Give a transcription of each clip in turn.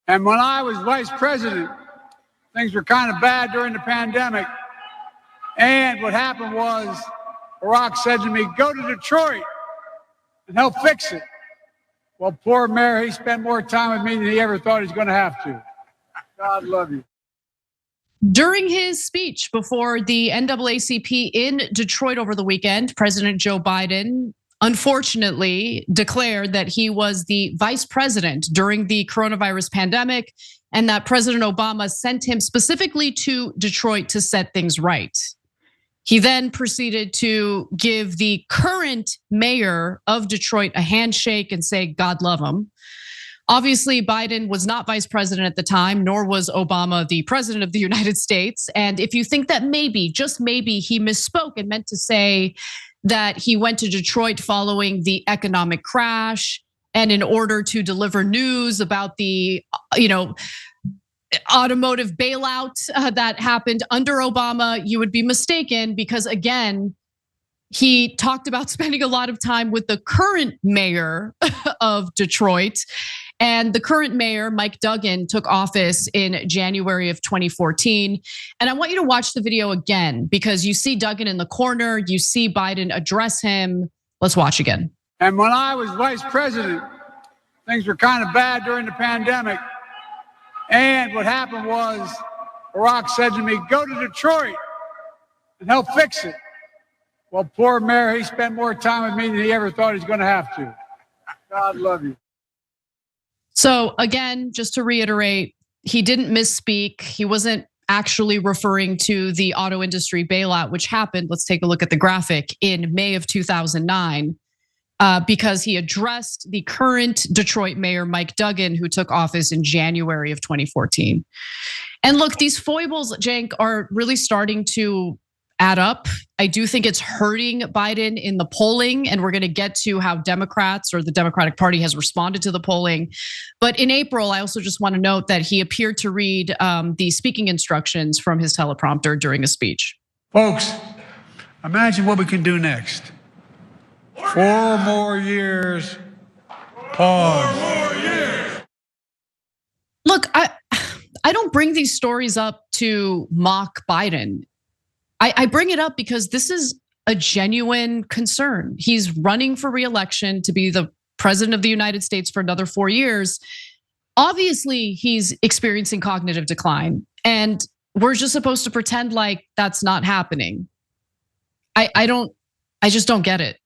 And when I was vice president, things were kind of bad during the pandemic. And what happened was Barack said to me, go to Detroit and help fix it. Well, poor mayor, he spent more time with me than he ever thought he was going to have to. God love you. During his speech before the NAACP in Detroit over the weekend, President Joe Biden unfortunately declared that he was the vice president during the coronavirus pandemic and that President Obama sent him specifically to Detroit to set things right. He then proceeded to give the current mayor of Detroit a handshake and say, God love him. Obviously, Biden was not vice president at the time, nor was Obama the president of the United States. And if you think that maybe, just maybe, he misspoke and meant to say that he went to Detroit following the economic crash and in order to deliver news about the, automotive bailout that happened under Obama, you would be mistaken because again, he talked about spending a lot of time with the current mayor of Detroit. And the current mayor, Mike Duggan, took office in January of 2014. And I want you to watch the video again because you see Duggan in the corner, you see Biden address him. Let's watch again. And when I was vice president, things were kind of bad during the pandemic. And what happened was Barack said to me, go to Detroit and help fix it. Well, poor mayor, he spent more time with me than he ever thought he was going to have to. God love you. So again, just to reiterate, he didn't misspeak. He wasn't actually referring to the auto industry bailout, which happened, let's take a look at the graphic, in May of 2009. Because he addressed the current Detroit mayor, Mike Duggan, who took office in January of 2014. And look, these foibles, Cenk, are really starting to add up. I do think it's hurting Biden in the polling, and we're gonna get to how Democrats or the Democratic Party has responded to the polling. But in April, I also just wanna note that he appeared to read the speaking instructions from his teleprompter during a speech. Folks, imagine what we can do next. 4 more years. Pause. 4 more years. Look, I don't bring these stories up to mock Biden. I bring it up because this is a genuine concern. He's running for re-election to be the president of the United States for another 4 years. Obviously, he's experiencing cognitive decline, and we're just supposed to pretend like that's not happening. I just don't get it.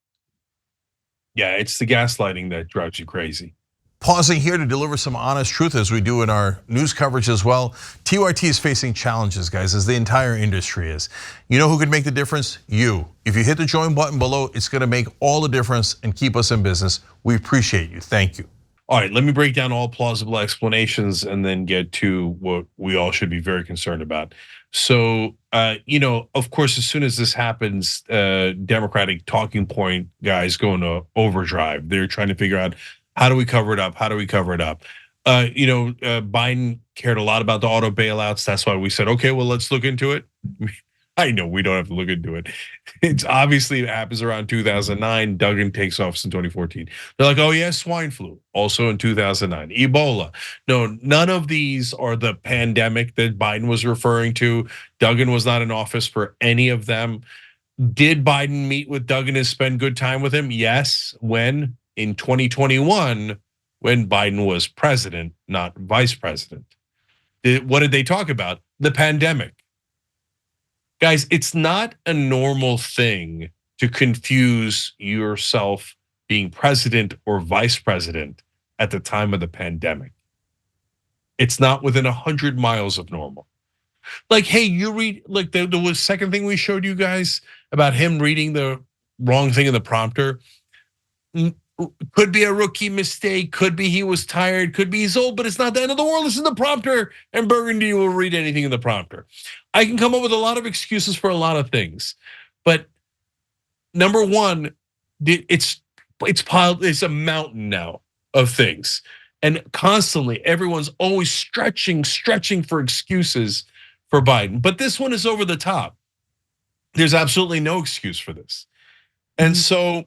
Yeah, it's the gaslighting that drives you crazy. Pausing here to deliver some honest truth as we do in our news coverage as well. TYT is facing challenges, guys, as the entire industry is. You know who could make the difference? You. If you hit the join button below, it's gonna make all the difference and keep us in business. We appreciate you, thank you. All right, let me break down all plausible explanations and then get to what we all should be very concerned about. So, of course, as soon as this happens, Democratic talking point guys go into overdrive. They're trying to figure out, how do we cover it up? How do we cover it up? Biden cared a lot about the auto bailouts. That's why we said, okay, well, let's look into it. I know we don't have to look into it. It's obviously it happens around 2009. Duggan takes office in 2014. They're like, oh yeah, swine flu, also in 2009. Ebola. No, none of these are the pandemic that Biden was referring to. Duggan was not in office for any of them. Did Biden meet with Duggan and spend good time with him? Yes. When? In 2021, when Biden was president, not vice president. What did they talk about? The pandemic. Guys, it's not a normal thing to confuse yourself being president or vice president at the time of the pandemic. It's not within 100 miles of normal. Like, hey, you read, like there was second thing we showed you guys about him reading the wrong thing in the prompter. Could be a rookie mistake, could be he was tired, could be he's old, but it's not the end of the world. This is the prompter, and Burgundy will read anything in the prompter. I can come up with a lot of excuses for a lot of things, but number one, it's piled, it's a mountain now of things, and constantly everyone's always stretching for excuses for Biden. But this one is over the top. There's absolutely no excuse for this, and so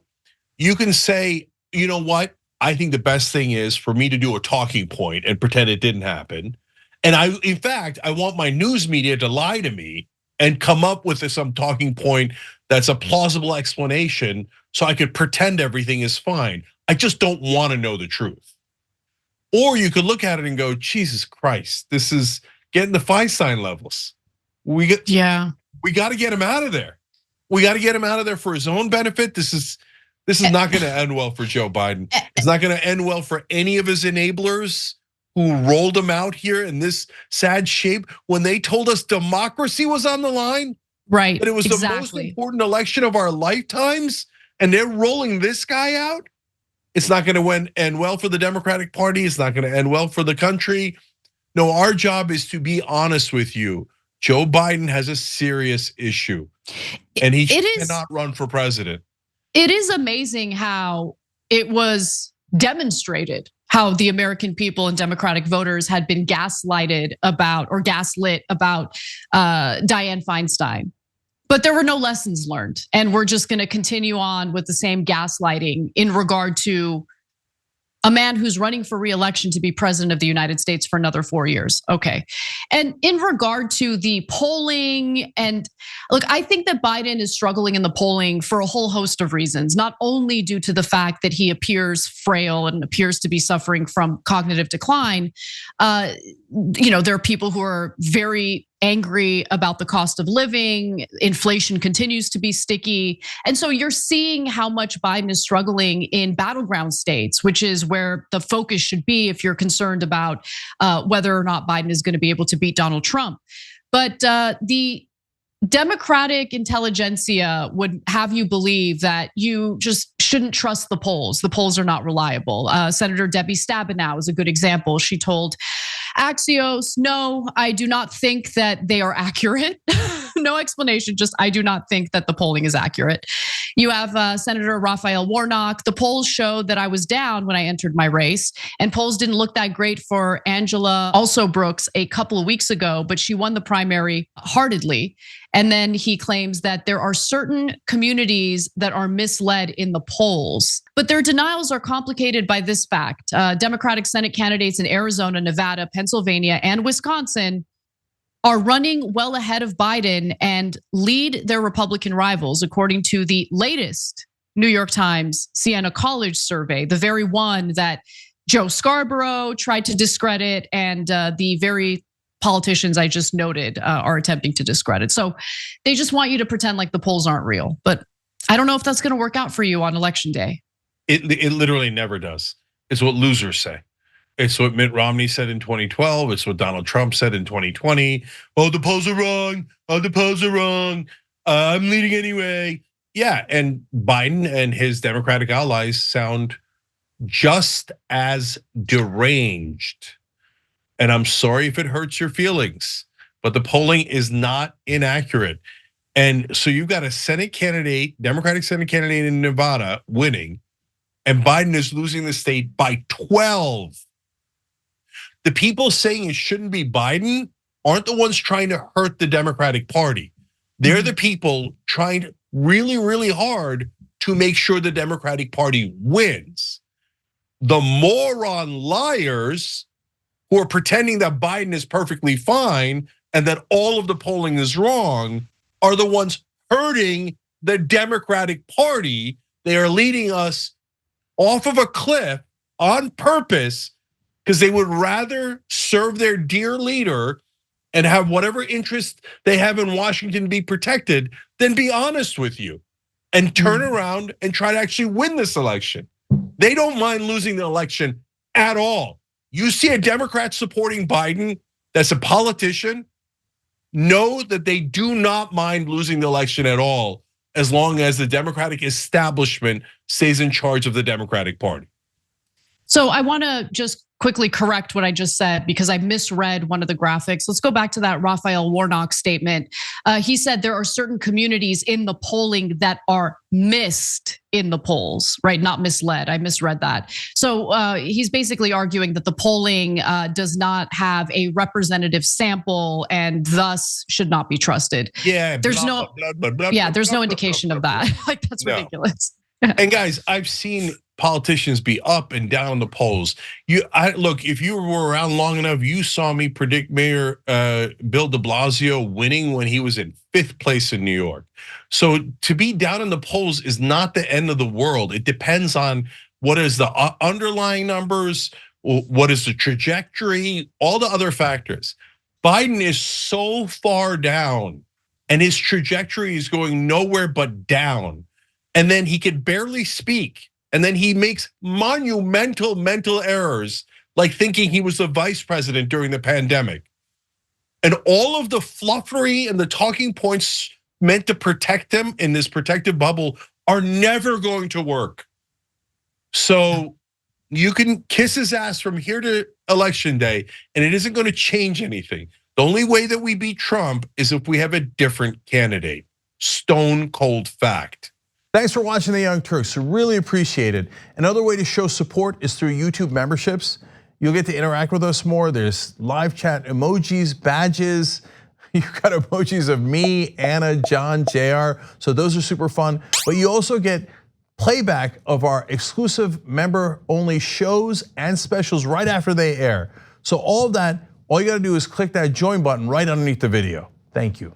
you can say, you know what? I think the best thing is for me to do a talking point and pretend it didn't happen. And in fact, I want my news media to lie to me and come up with some talking point that's a plausible explanation so I could pretend everything is fine. I just don't want to know the truth. Or you could look at it and go, Jesus Christ, this is getting the Feinstein levels. We got to get him out of there. We got to get him out of there for his own benefit. This is not going to end well for Joe Biden. It's not going to end well for any of his enablers who rolled him out here in this sad shape when they told us democracy was on the line. Right. That it was the most important election of our lifetimes, and they're rolling this guy out. It's not going to end well for the Democratic Party. It's not going to end well for the country. No, our job is to be honest with you. Joe Biden has a serious issue, and he cannot run for president. It is amazing how it was demonstrated how the American people and Democratic voters had been gaslit about Dianne Feinstein. But there were no lessons learned. And we're just gonna continue on with the same gaslighting in regard to a man who's running for re-election to be president of the United States for another 4 years. Okay. And in regard to the polling, and look, I think that Biden is struggling in the polling for a whole host of reasons, not only due to the fact that he appears frail and appears to be suffering from cognitive decline. There are people who are very angry about the cost of living. Inflation continues to be sticky. And so you're seeing how much Biden is struggling in battleground states, which is where the focus should be if you're concerned about whether or not Biden is going to be able to beat Donald Trump. But the Democratic intelligentsia would have you believe that you just shouldn't trust the polls. The polls are not reliable. Senator Debbie Stabenow is a good example. She told Axios, no, I do not think that they are accurate. No explanation, just I do not think that the polling is accurate. You have Senator Raphael Warnock. The polls showed that I was down when I entered my race, and polls didn't look that great for Angela also Brooks a couple of weeks ago, but she won the primary heartedly. And then he claims that there are certain communities that are misled in the polls. But their denials are complicated by this fact. Democratic Senate candidates in Arizona, Nevada, Pennsylvania, and Wisconsin are running well ahead of Biden and lead their Republican rivals, according to the latest New York Times Siena College survey, the very one that Joe Scarborough tried to discredit and the very politicians I just noted are attempting to discredit. So they just want you to pretend like the polls aren't real. But I don't know if that's going to work out for you on election day. It literally never does. It's what losers say. It's what Mitt Romney said in 2012. It's what Donald Trump said in 2020. Oh, the polls are wrong. Oh, the polls are wrong. I'm leading anyway. Yeah, and Biden and his Democratic allies sound just as deranged. And I'm sorry if it hurts your feelings, but the polling is not inaccurate. And so you've got a Senate candidate, Democratic Senate candidate in Nevada winning, and Biden is losing the state by 12. The people saying it shouldn't be Biden aren't the ones trying to hurt the Democratic Party. They're the people trying really, really hard to make sure the Democratic Party wins. The moron liars who are pretending that Biden is perfectly fine and that all of the polling is wrong are the ones hurting the Democratic Party. They are leading us off of a cliff on purpose because they would rather serve their dear leader and have whatever interest they have in Washington be protected than be honest with you and turn around and try to actually win this election. They don't mind losing the election at all. You see a Democrat supporting Biden that's a politician, know that they do not mind losing the election at all as long as the Democratic establishment stays in charge of the Democratic Party. So I want to just quickly correct what I just said because I misread one of the graphics. Let's go back to that Raphael Warnock statement. He said there are certain communities in the polling that are missed in the polls, right? Not misled. I misread that. So he's basically arguing that the polling does not have a representative sample and thus should not be trusted. Yeah, there's no indication of that. Like that's ridiculous. And guys, I've seen politicians be up and down the polls. Look, if you were around long enough, you saw me predict Mayor Bill de Blasio winning when he was in 5th place in New York. So to be down in the polls is not the end of the world. It depends on what is the underlying numbers, what is the trajectory, all the other factors. Biden is so far down and his trajectory is going nowhere but down. And then he could barely speak. And then he makes monumental mental errors, like thinking he was the vice president during the pandemic. And all of the fluffery and the talking points meant to protect him in this protective bubble are never going to work. So you can kiss his ass from here to election day, and it isn't going to change anything. The only way that we beat Trump is if we have a different candidate. Stone cold fact. Thanks for watching The Young Turks. We really appreciate it. Another way to show support is through YouTube memberships. You'll get to interact with us more. There's live chat emojis, badges. You've got emojis of me, Anna, John, JR. So those are super fun. But you also get playback of our exclusive member-only shows and specials right after they air. So all of that, all you gotta do is click that join button right underneath the video. Thank you.